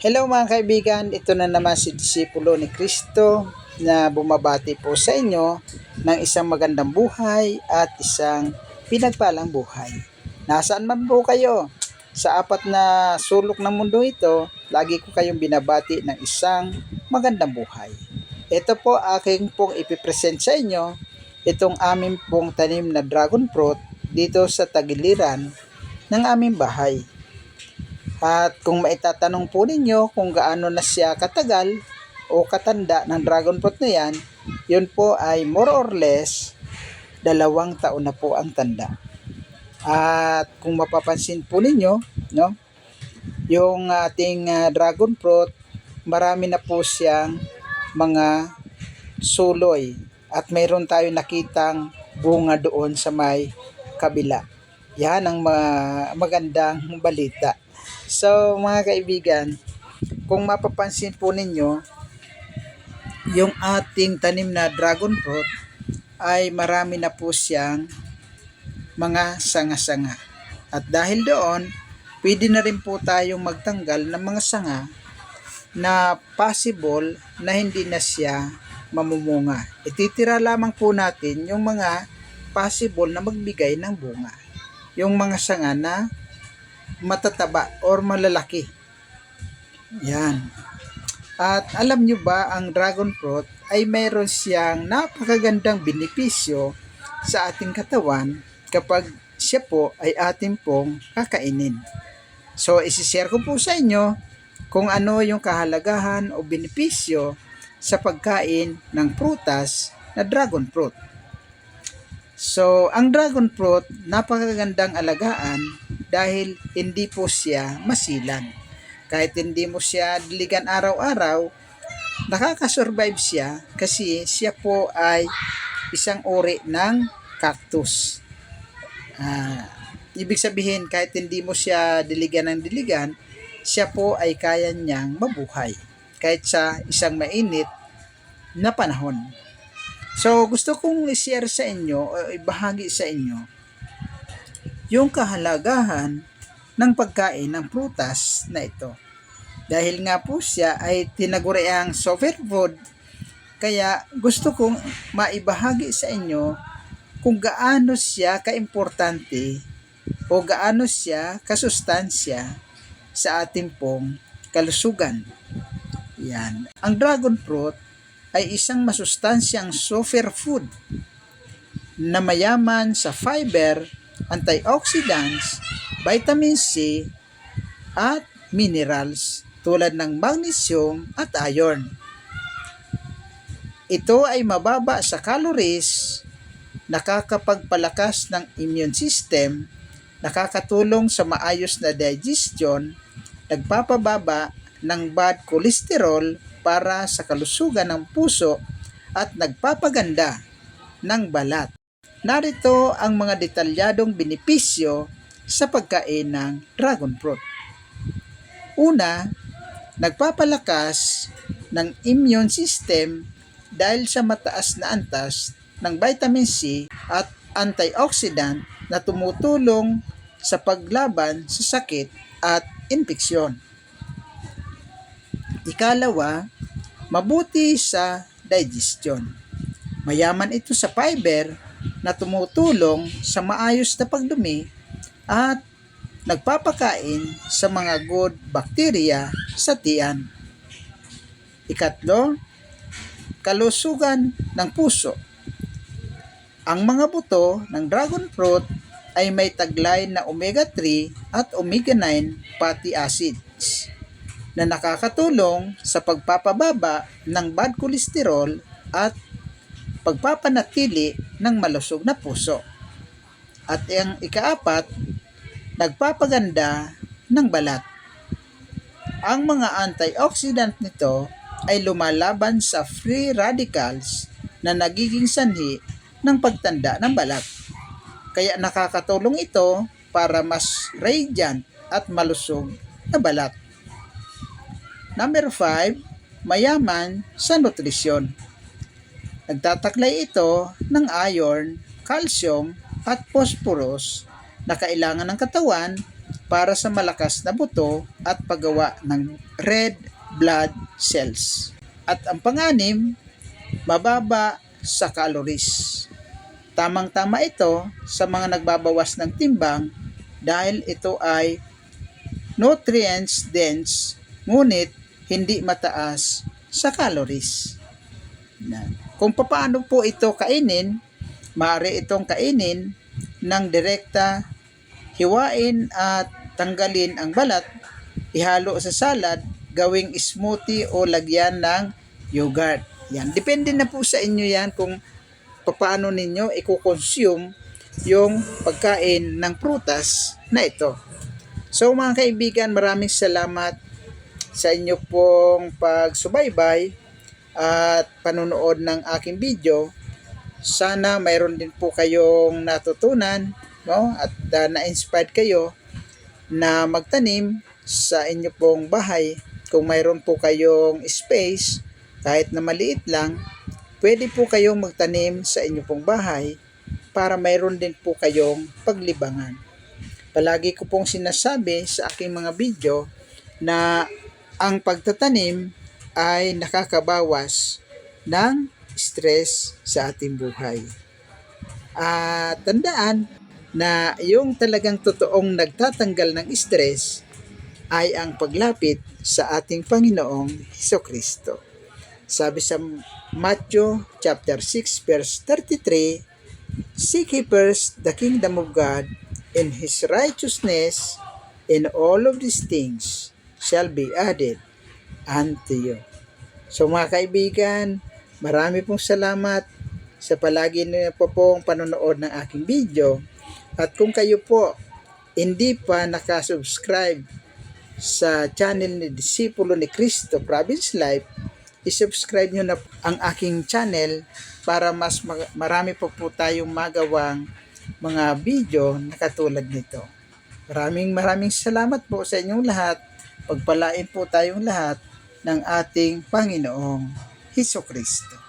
Hello mga kaibigan, ito na naman si Disipulo ni Kristo na bumabati po sa inyo ng isang magandang buhay at isang pinagpalang buhay. Nasaan man po kayo? Sa apat na sulok ng mundo ito, lagi ko kayong binabati ng isang magandang buhay. Ito po aking pong ipipresent sa inyo, itong aming pong tanim na dragon fruit dito sa tagiliran ng aming bahay. At kung maitatanong po ninyo kung gaano na siya katagal o katanda ng dragon fruit na yan, yun po ay more or less 2 taon na po ang tanda. At kung mapapansin po ninyo, no, yung ating dragon fruit, marami na po siyang mga suloy at mayroon tayo nakitang bunga doon sa may kabila. Yan ang magandang balita. So mga kaibigan, kung mapapansin po ninyo, yung ating tanim na dragon fruit ay marami na po siyang mga sanga-sanga. At dahil doon, pwede na rin po tayong magtanggal ng mga sanga na possible na hindi na siya mamumunga. Ititira lamang po natin yung mga possible na magbigay ng bunga. Yung mga sanga na matataba or malalaki. Yan. At alam nyo ba, ang dragon fruit ay mayroon siyang napakagandang benepisyo sa ating katawan kapag siya po ay ating pong kakainin. So, isishare ko po sa inyo kung ano yung kahalagahan o benepisyo sa pagkain ng prutas na dragon fruit. So, ang dragon fruit, napakagandang alagaan dahil hindi po siya masilan. Kahit hindi mo siya diligan araw-araw, nakakasurvive siya kasi siya po ay isang uri ng cactus. Ibig sabihin, kahit hindi mo siya diligan ng diligan, siya po ay kaya niyang mabuhay kahit sa isang mainit na panahon. So, gusto kong i-share sa inyo o ibahagi sa inyo yung kahalagahan ng pagkain ng prutas na ito. Dahil nga po siya ay tinaguriang superfood, kaya gusto kong maibahagi sa inyo kung gaano siya kaimportante o gaano siya kasustansya sa ating pong kalusugan. Yan. Ang dragon fruit ay isang masustansyang superfood na mayaman sa fiber, antioxidants, vitamin C, at minerals tulad ng magnesium at iron. Ito ay mababa sa calories, nakakapagpalakas ng immune system, nakakatulong sa maayos na digestion, nagpapababa ng bad cholesterol para sa kalusugan ng puso at nagpapaganda ng balat. Narito ang mga detalyadong benepisyo sa pagkain ng dragon fruit. Una, nagpapalakas ng immune system dahil sa mataas na antas ng vitamin C at antioxidant na tumutulong sa paglaban sa sakit at infeksyon. Ikalawa, mabuti sa digestion. Mayaman ito sa fiber na tumutulong sa maayos na pagdumi at nagpapakain sa mga good bacteria sa tiyan. Ikatlo, kalusugan ng puso. Ang mga buto ng dragon fruit ay may taglay na omega-3 at omega-9 fatty acids na nakakatulong sa pagpapababa ng bad cholesterol at pagpapanatili ng malusog na puso. At ang ikaapat, nagpapaganda ng balat. Ang mga antioxidant nito ay lumalaban sa free radicals na nagiging sanhi ng pagtanda ng balat. Kaya nakakatulong ito para mas radiant at malusog na balat. Number 5, mayaman sa nutrisyon. Nagtataglay ito ng iron, calcium at phosphorus na kailangan ng katawan para sa malakas na buto at paggawa ng red blood cells. At ang panganim, mababa sa calories. Tamang-tama ito sa mga nagbabawas ng timbang dahil ito ay nutrients dense ngunit hindi mataas sa calories. Kung paano po ito kainin, maaari itong kainin ng direkta, hiwain at tanggalin ang balat, ihalo sa salad, gawing smoothie o lagyan ng yogurt. Yan. Depende na po sa inyo yan kung paano ninyo i-consume yung pagkain ng prutas na ito. So mga kaibigan, maraming salamat sa inyo pong pagsubaybay at panonood ng aking video. Sana mayroon din po kayong natutunan, no? At na-inspired kayo na magtanim sa inyo pong bahay. Kung mayroon po kayong space, kahit na maliit lang, pwede po kayong magtanim sa inyo pong bahay para mayroon din po kayong paglibangan. Palagi ko pong sinasabi sa aking mga video na ang pagtatanim ay nakakabawas ng stress sa ating buhay. At tandaan na yung talagang totoong nagtatanggal ng stress ay ang paglapit sa ating Panginoong Hesukristo. Sabi sa Matthew chapter 6 verse 33, "Seek ye first the kingdom of God and His righteousness, and all of these things shall be added unto you." So mga kaibigan, marami pong salamat sa palagi niyo po pong panonood ng aking video. At kung kayo po hindi pa nakasubscribe sa channel ni Disipulo ni Cristo Province Life, i-subscribe nyo na ang aking channel para mas marami po tayong magawang mga video na katulad nito. Maraming salamat po sa inyong lahat. Pagpalain po tayong lahat ng ating Panginoong Hesukristo.